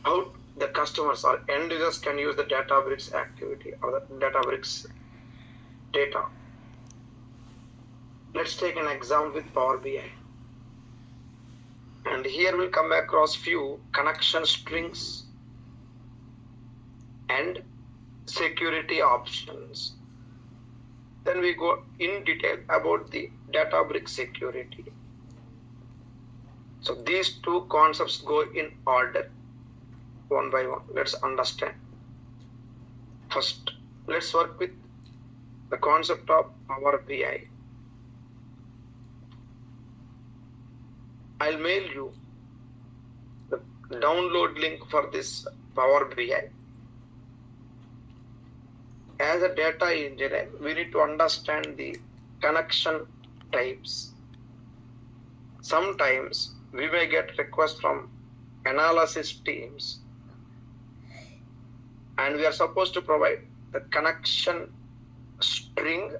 how the customers or end users can use the Databricks activity or the Databricks data. Let's take an example with Power BI. And here we'll come across few connection strings and security options. Then we go in detail about the Databricks security. So these two concepts go in order, one by one. Let's understand. First, let's work with the concept of Power BI. I'll mail you the download link for this Power BI. As a data engineer, we need to understand the connection types. Sometimes we may get requests from analysis teams, and we are supposed to provide the connection string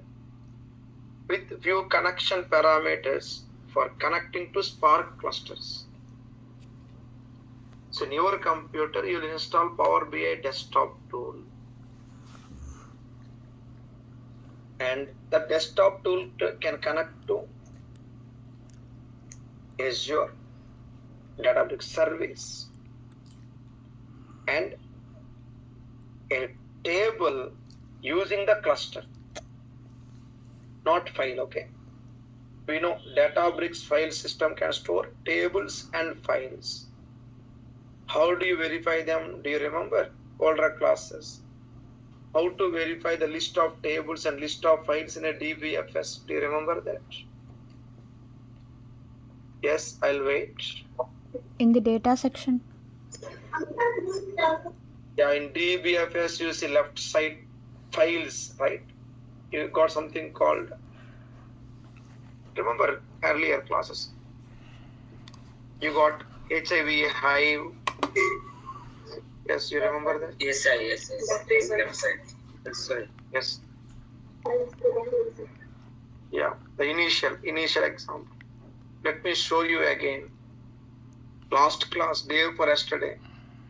with few connection parameters for connecting to Spark clusters. So in your computer, you will install Power BI desktop tool. And the desktop tool can connect to Azure Databricks service and a table using the cluster, not file, okay? We know Databricks file system can store tables and files. How do you verify them? Do you remember older classes? How to verify the list of tables and list of files in a DBFS? Do you remember that? Yes, I'll wait. In the data section. Yeah, in DBFS you see left side files, right? You got something called, remember earlier classes? You got HIV, Hive. Yes, you remember that? Yes, sir. Yes. Left side. Yes, yes. Yeah, the initial example. Let me show you again. Last class, day for yesterday,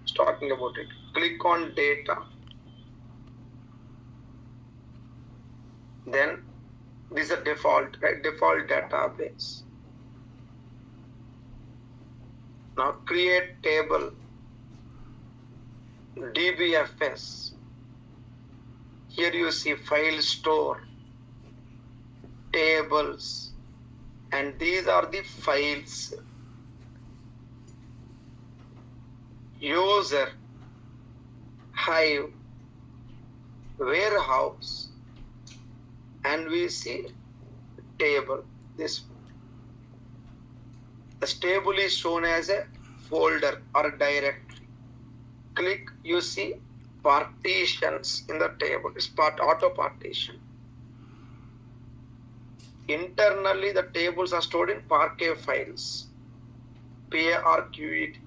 was talking about it. Click on data. Then this is a default, right? Default database. Now create table DBFS. Here you see file store, tables, and these are the files. User, Hive, warehouse, and we see table. This table is shown as a folder or directory. Click, you see partitions in the table. It's auto partition. Internally, the tables are stored in Parquet files. PARQET.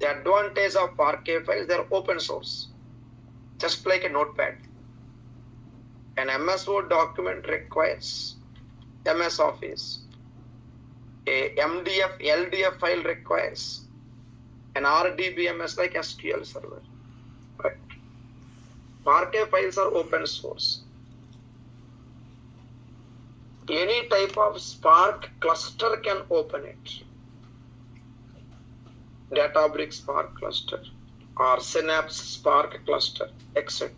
The advantage of Parquet files, they are open source, just like a notepad. An MS Word document requires MS Office. A MDF, LDF file requires an RDBMS like SQL Server. Right? Parquet files are open source. Any type of Spark cluster can open it. Databricks Spark cluster or Synapse Spark cluster, etc.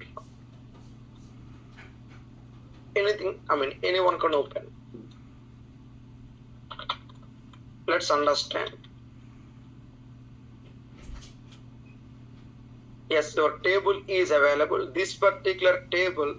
Anything, anyone can open. Let's understand. Yes, your table is available. This particular table